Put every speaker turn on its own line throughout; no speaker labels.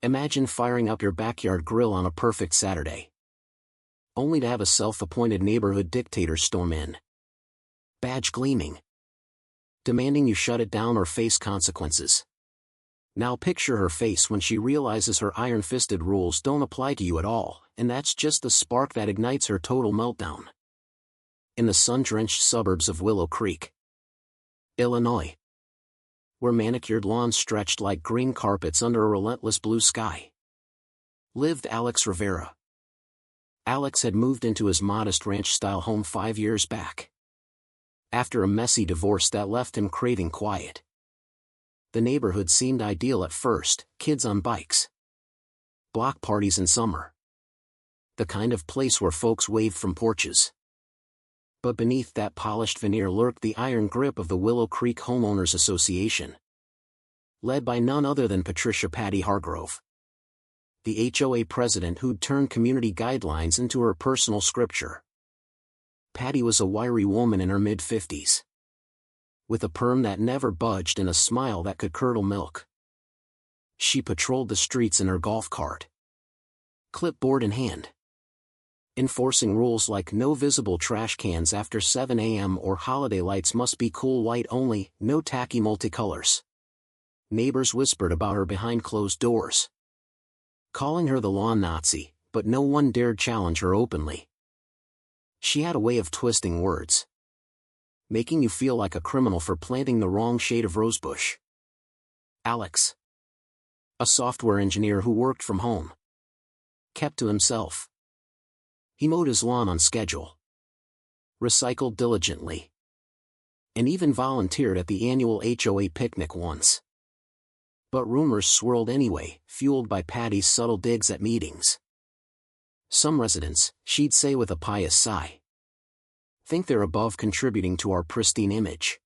Imagine firing up your backyard grill on a perfect Saturday, only to have a self-appointed neighborhood dictator storm in, badge gleaming, demanding you shut it down or face consequences. Now picture her face when she realizes her iron-fisted rules don't apply to you at all, and that's just the spark that ignites her total meltdown. In the sun-drenched suburbs of Willow Creek, Illinois, where manicured lawns stretched like green carpets under a relentless blue sky, lived Alex Rivera. Alex had moved into his modest ranch-style home 5 years back, after a messy divorce that left him craving quiet. The neighborhood seemed ideal at first: kids on bikes, block parties in summer, the kind of place where folks waved from porches. But beneath that polished veneer lurked the iron grip of the Willow Creek Homeowners Association, led by none other than Patricia "Patty" Hargrove, the HOA president who'd turned community guidelines into her personal scripture. Patty was a wiry woman in her mid-50s, with a perm that never budged and a smile that could curdle milk. She patrolled the streets in her golf cart, clipboard in hand, enforcing rules like no visible trash cans after 7 a.m. or holiday lights must be cool white only, no tacky multicolors. Neighbors whispered about her behind closed doors, calling her the lawn Nazi, but no one dared challenge her openly. She had a way of twisting words, making you feel like a criminal for planting the wrong shade of rosebush. Alex, a software engineer who worked from home, kept to himself. He mowed his lawn on schedule, recycled diligently, and even volunteered at the annual HOA picnic once. But rumors swirled anyway, fueled by Patty's subtle digs at meetings. Some residents, she'd say with a pious sigh, think they're above contributing to our pristine image.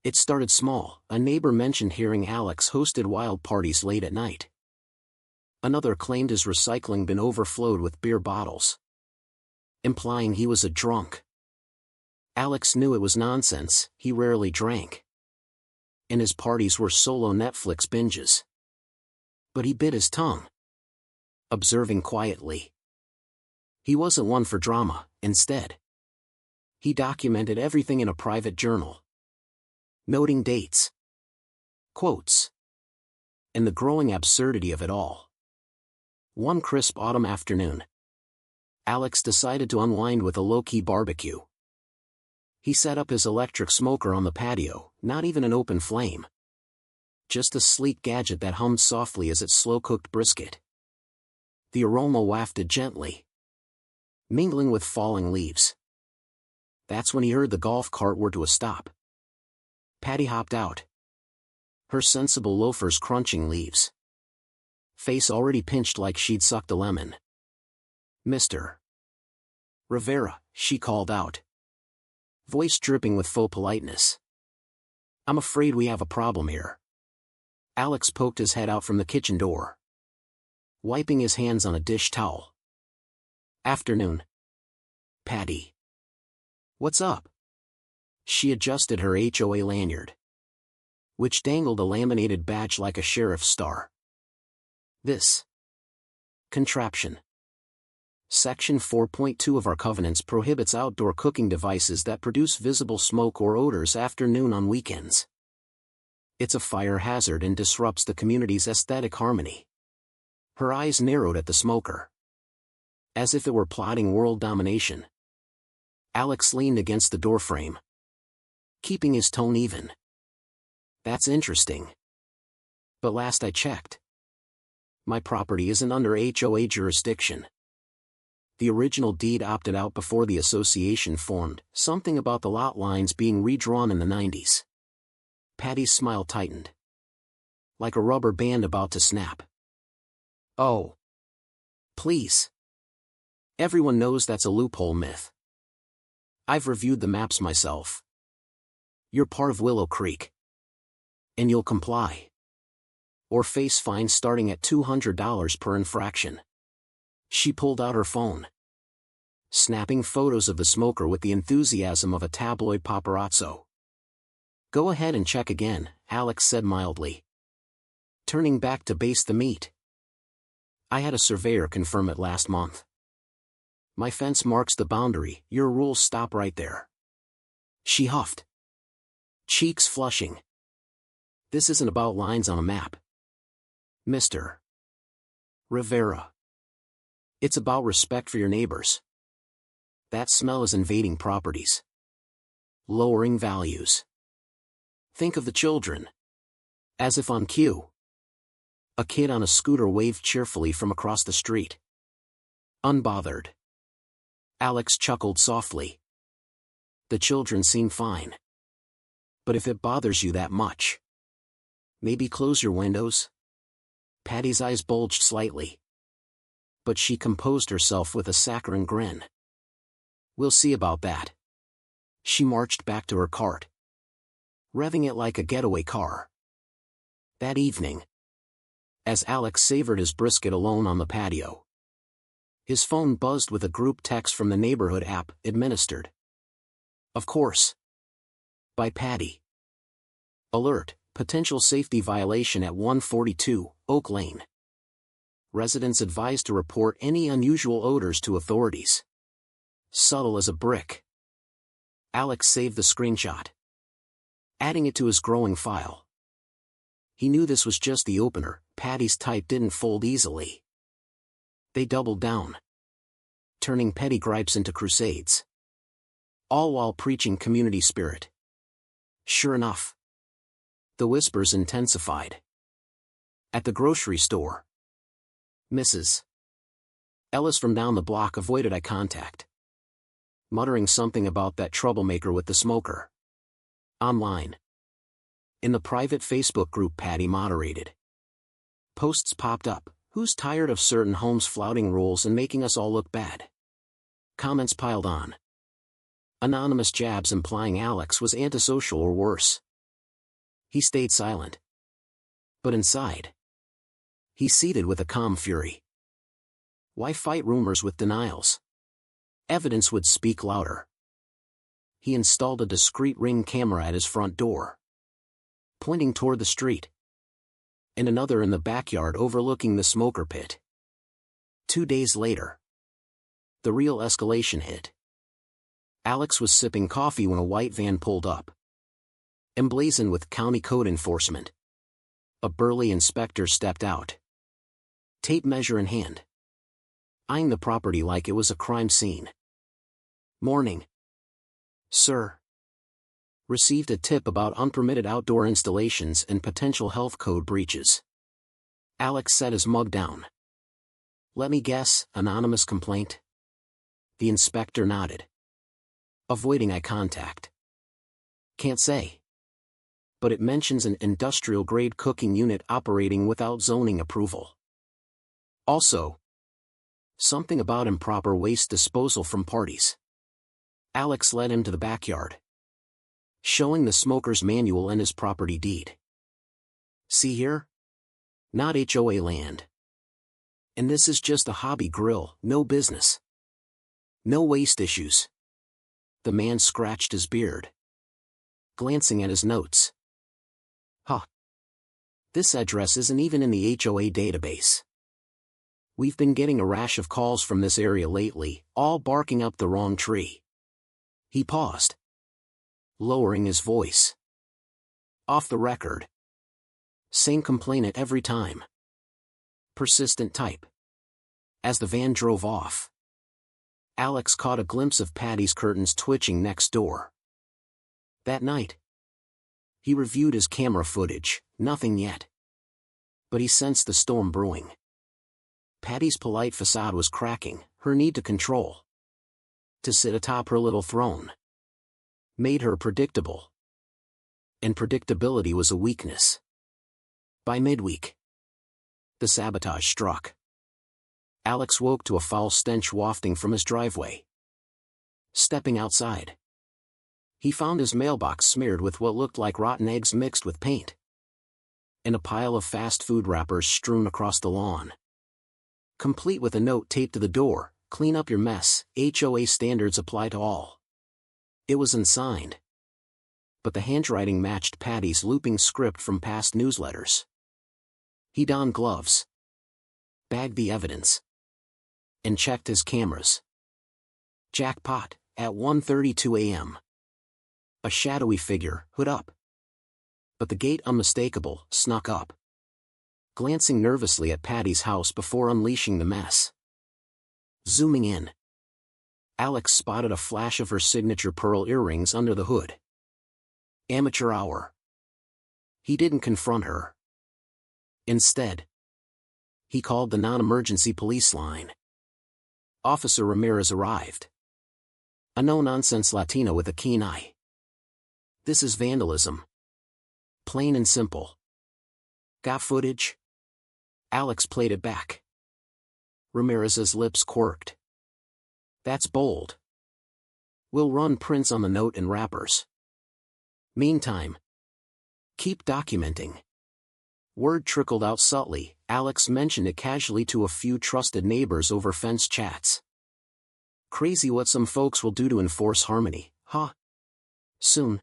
It started small. A neighbor mentioned hearing Alex hosted wild parties late at night. Another claimed his recycling bin overflowed with beer bottles, implying he was a drunk. Alex knew it was nonsense. He rarely drank, and his parties were solo Netflix binges. But he bit his tongue, observing quietly. He wasn't one for drama. Instead, he documented everything in a private journal, noting dates, quotes, and the growing absurdity of it all. One crisp autumn afternoon, Alex decided to unwind with a low-key barbecue. He set up his electric smoker on the patio, not even an open flame, just a sleek gadget that hummed softly as it slow-cooked brisket. The aroma wafted gently, mingling with falling leaves. That's when he heard the golf cart whir to a stop. Patty hopped out, her sensible loafers crunching leaves, face already pinched like she'd sucked a lemon. "Mr. Rivera," she called out, voice dripping with faux politeness. "I'm afraid we have a problem here." Alex poked his head out from the kitchen door, wiping his hands on a dish towel. "Afternoon, Patty. What's up?" She adjusted her HOA lanyard, which dangled a laminated badge like a sheriff's star. "This contraption. Section 4.2 of our covenants prohibits outdoor cooking devices that produce visible smoke or odors after noon on weekends. It's a fire hazard and disrupts the community's aesthetic harmony." Her eyes narrowed at the smoker, as if it were plotting world domination. Alex leaned against the doorframe, keeping his tone even. "That's interesting. But last I checked, my property isn't under HOA jurisdiction. The original deed opted out before the association formed, something about the lot lines being redrawn in the 90s. Patty's smile tightened, like a rubber band about to snap. "Oh, please. Everyone knows that's a loophole myth. I've reviewed the maps myself. You're part of Willow Creek, and you'll comply, or face fines starting at $200 per infraction." She pulled out her phone, snapping photos of the smoker with the enthusiasm of a tabloid paparazzo. "Go ahead and check again," Alex said mildly, turning back to baste the meat. I had a surveyor confirm it last month. My fence marks the boundary, your rules stop right there. She huffed, cheeks flushing. This isn't about lines on a map, Mr. Rivera. It's about respect for your neighbors. That smell is invading properties. Lowering values. Think of the children. As if on cue. A kid on a scooter waved cheerfully from across the street. Unbothered. Alex chuckled softly. The children seem fine. But if it bothers you that much, maybe close your windows? Patty's eyes bulged slightly. But she composed herself with a saccharine grin. We'll see about that. She marched back to her cart, revving it like a getaway car. That evening, as Alex savored his brisket alone on the patio, his phone buzzed with a group text from the neighborhood app administered, of course, by Patty. Alert, potential safety violation at 142 Oak Lane. Residents advised to report any unusual odors to authorities. Subtle as a brick. Alex saved the screenshot, adding it to his growing file. He knew this was just the opener. Patty's type didn't fold easily. They doubled down, turning petty gripes into crusades. All while preaching community spirit. Sure enough, the whispers intensified. At the grocery store, Mrs. Ellis from down the block avoided eye contact, muttering something about that troublemaker with the smoker. Online, in the private Facebook group Patty moderated, posts popped up. Who's tired of certain homes flouting rules and making us all look bad? Comments piled on. Anonymous jabs implying Alex was antisocial or worse. He stayed silent. But inside, he seethed with a calm fury. Why fight rumors with denials? Evidence would speak louder. He installed a discreet Ring camera at his front door, pointing toward the street, and another in the backyard overlooking the smoker pit. 2 days later, the real escalation hit. Alex was sipping coffee when a white van pulled up, emblazoned with county code enforcement. A burly inspector stepped out, tape measure in hand, eyeing the property like it was a crime scene. Morning, sir. Received a tip about unpermitted outdoor installations and potential health code breaches. Alex set his mug down. Let me guess, anonymous complaint? The inspector nodded, avoiding eye contact. Can't say. But it mentions an industrial-grade cooking unit operating without zoning approval. Also, something about improper waste disposal from parties. Alex led him to the backyard, showing the smoker's manual and his property deed. See here? Not HOA land. And this is just a hobby grill, no business. No waste issues. The man scratched his beard, glancing at his notes. Huh. This address isn't even in the HOA database. We've been getting a rash of calls from this area lately, all barking up the wrong tree. He paused, lowering his voice. Off the record. Same complainant every time. Persistent type. As the van drove off, Alex caught a glimpse of Patty's curtains twitching next door. That night, he reviewed his camera footage, nothing yet. But he sensed the storm brewing. Patty's polite facade was cracking, her need to control, to sit atop her little throne, made her predictable. And predictability was a weakness. By midweek, the sabotage struck. Alex woke to a foul stench wafting from his driveway. Stepping outside, he found his mailbox smeared with what looked like rotten eggs mixed with paint, and a pile of fast food wrappers strewn across the lawn, complete with a note taped to the door, "Clean up your mess, HOA standards apply to all." It was unsigned, but the handwriting matched Patty's looping script from past newsletters. He donned gloves, bagged the evidence, and checked his cameras. Jackpot, at 1:32 a.m. A shadowy figure, hood up. But the gate unmistakable, snuck up, glancing nervously at Patty's house before unleashing the mess. Zooming in, Alex spotted a flash of her signature pearl earrings under the hood. Amateur hour. He didn't confront her. Instead, he called the non-emergency police line. Officer Ramirez arrived. A no-nonsense Latina with a keen eye. This is vandalism. Plain and simple. Got footage? Alex played it back. Ramirez's lips quirked. That's bold. We'll run prints on the note and wrappers. Meantime, keep documenting. Word trickled out subtly. Alex mentioned it casually to a few trusted neighbors over fence chats. Crazy what some folks will do to enforce harmony, huh? Soon.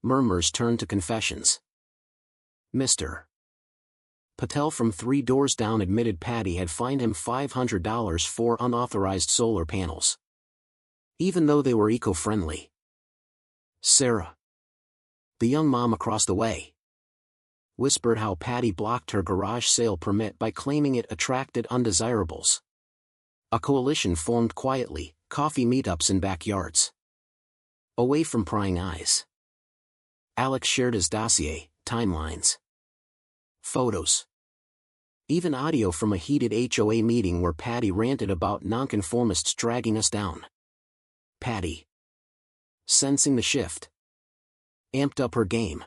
Murmurs turned to confessions. Mr. Patel from 3 doors down admitted Patty had fined him $500 for unauthorized solar panels, even though they were eco-friendly. Sarah, the young mom across the way, whispered how Patty blocked her garage sale permit by claiming it attracted undesirables. A coalition formed quietly, coffee meetups in backyards, away from prying eyes. Alex shared his dossier, timelines, photos, even audio from a heated HOA meeting where Patty ranted about nonconformists dragging us down. Patty, sensing the shift, amped up her game.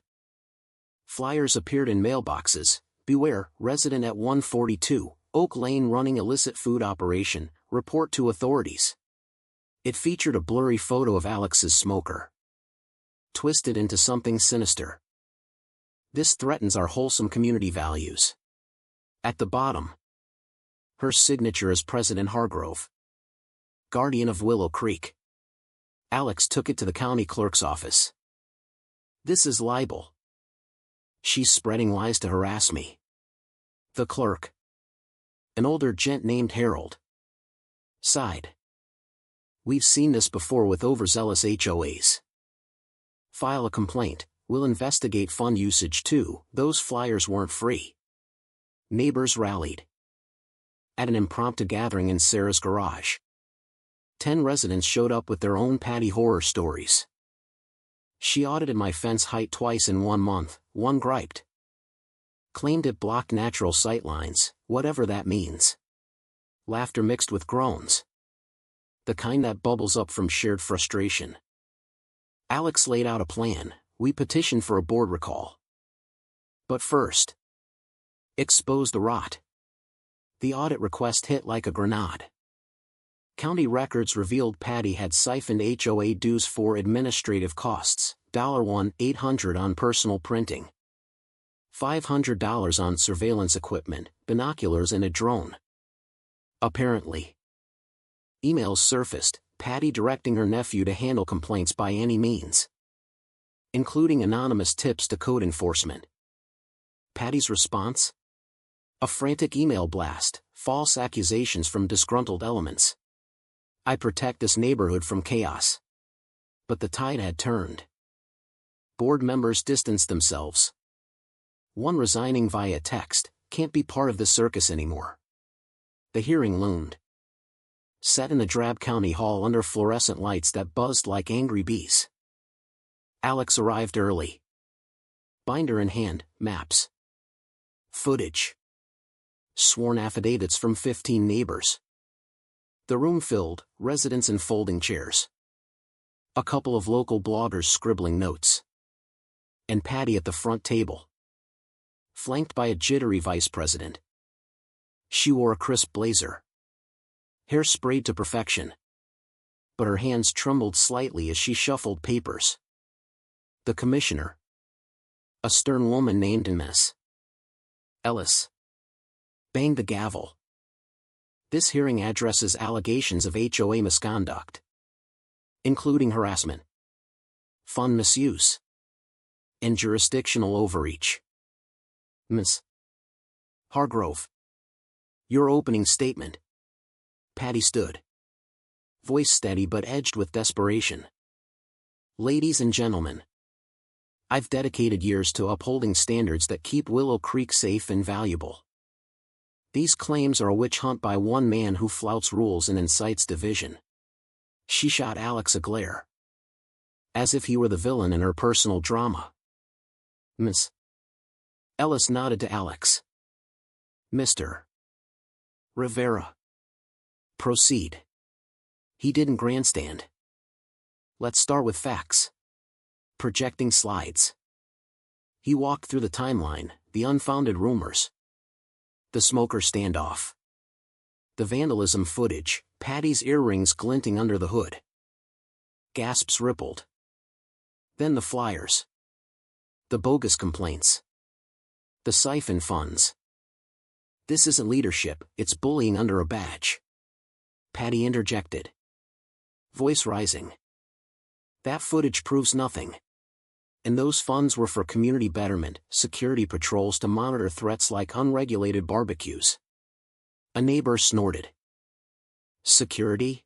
Flyers appeared in mailboxes. Beware, resident at 142, Oak Lane running illicit food operation, report to authorities. It featured a blurry photo of Alex's smoker, twisted into something sinister. This threatens our wholesome community values. At the bottom, her signature as President Hargrove, guardian of Willow Creek. Alex took it to the county clerk's office. This is libel. She's spreading lies to harass me. The clerk, an older gent named Harold, sighed. We've seen this before with overzealous HOAs. File a complaint. We'll investigate fund usage too. Those flyers weren't free. Neighbors rallied. At an impromptu gathering in Sarah's garage, 10 residents showed up with their own Patty horror stories. She audited my fence height twice in 1 month, one griped. Claimed it blocked natural sightlines, whatever that means. Laughter mixed with groans. The kind that bubbles up from shared frustration. Alex laid out a plan. We petitioned for a board recall. But first, expose the rot. The audit request hit like a grenade. County records revealed Patty had siphoned HOA dues for administrative costs, $1,800 on personal printing, $500 on surveillance equipment, binoculars and a drone. Apparently, emails surfaced, Patty directing her nephew to handle complaints by any means, including anonymous tips to code enforcement. Patty's response? A frantic email blast, false accusations from disgruntled elements. I protect this neighborhood from chaos. But the tide had turned. Board members distanced themselves. One resigning via text, can't be part of the circus anymore. The hearing loomed. Set in the drab county hall under fluorescent lights that buzzed like angry bees. Alex arrived early. Binder in hand, maps, footage, sworn affidavits from 15 neighbors. The room filled, residents in folding chairs. A couple of local bloggers scribbling notes. And Patty at the front table, flanked by a jittery vice president. She wore a crisp blazer, hair sprayed to perfection, but her hands trembled slightly as she shuffled papers. The commissioner, a stern woman named Ms. Ellis, banged the gavel. This hearing addresses allegations of HOA misconduct, including harassment, fund misuse, and jurisdictional overreach. Ms. Hargrove, Your opening statement. Patty stood. Voice steady but edged with desperation. Ladies and gentlemen, I've dedicated years to upholding standards that keep Willow Creek safe and valuable. These claims are a witch hunt by one man who flouts rules and incites division. She shot Alex a glare, as if he were the villain in her personal drama. Miss Ellis nodded to Alex. Mr. Rivera. Proceed. He didn't grandstand. Let's start with facts. Projecting slides. He walked through the timeline, the unfounded rumors. The smoker standoff. The vandalism footage, Patty's earrings glinting under the hood. Gasps rippled. Then the flyers. The bogus complaints. The siphon funds. This isn't leadership, it's bullying under a badge. Patty interjected. Voice rising. That footage proves nothing. And those funds were for community betterment, security patrols to monitor threats like unregulated barbecues. A neighbor snorted. Security?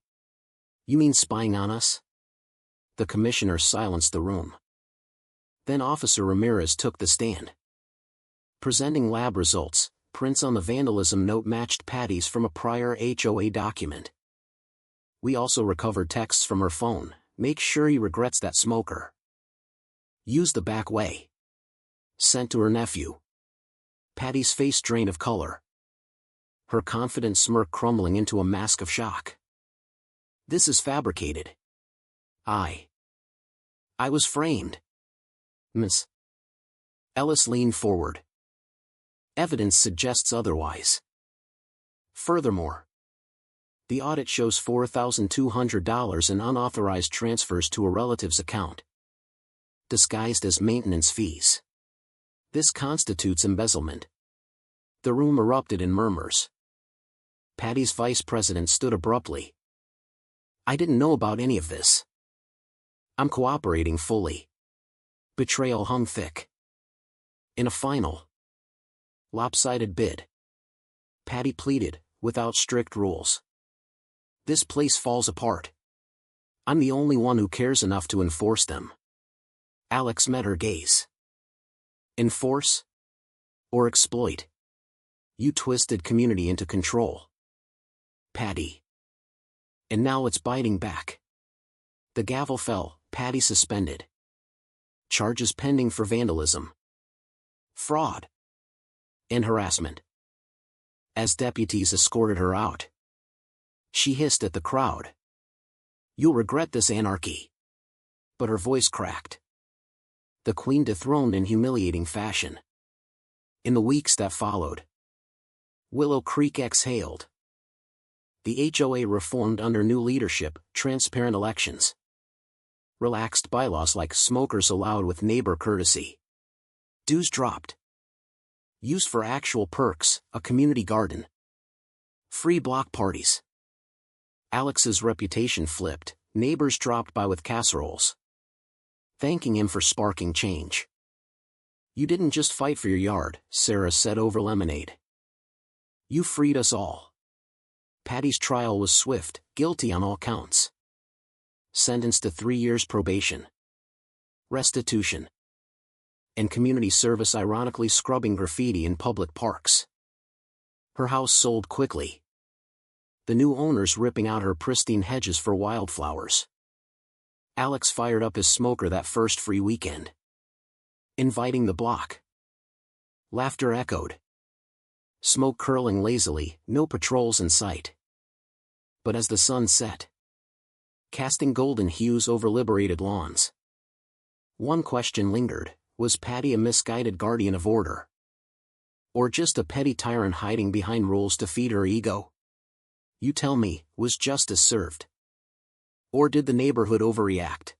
You mean spying on us? The commissioner silenced the room. Then Officer Ramirez took the stand. Presenting lab results, prints on the vandalism note matched Patty's from a prior HOA document. We also recovered texts from her phone. Make sure he regrets that smoker. Use the back way. Sent to her nephew. Patty's face drained of color. Her confident smirk crumbling into a mask of shock. This is fabricated. I was framed. Miss Ellis leaned forward. Evidence suggests otherwise. Furthermore, the audit shows $4,200 in unauthorized transfers to a relative's account, disguised as maintenance fees. This constitutes embezzlement. The room erupted in murmurs. Patty's vice president stood abruptly. I didn't know about any of this. I'm cooperating fully. Betrayal hung thick. In a final, lopsided bid, Patty pleaded, without strict rules. This place falls apart. I'm the only one who cares enough to enforce them. Alex met her gaze. Enforce? Or exploit? You twisted community into control. Patty. And now it's biting back. The gavel fell, Patty suspended. Charges pending for vandalism, fraud, and harassment. As deputies escorted her out, she hissed at the crowd. You'll regret this anarchy. But her voice cracked. The queen dethroned in humiliating fashion. In the weeks that followed, Willow Creek exhaled. The HOA reformed under new leadership, transparent elections, relaxed bylaws like smokers allowed with neighbor courtesy. Dues dropped. Use for actual perks, a community garden. Free block parties. Alex's reputation flipped, neighbors dropped by with casseroles, thanking him for sparking change. You didn't just fight for your yard, Sarah said over lemonade. You freed us all. Patty's trial was swift, guilty on all counts. Sentenced to 3 years probation, restitution, and community service, ironically scrubbing graffiti in public parks. Her house sold quickly. The new owners ripping out her pristine hedges for wildflowers. Alex fired up his smoker that first free weekend, inviting the block. Laughter echoed. Smoke curling lazily, no patrols in sight. But as the sun set, casting golden hues over liberated lawns, one question lingered: was Patty a misguided guardian of order? Or just a petty tyrant hiding behind rules to feed her ego? You tell me, was justice served? Or did the neighborhood overreact?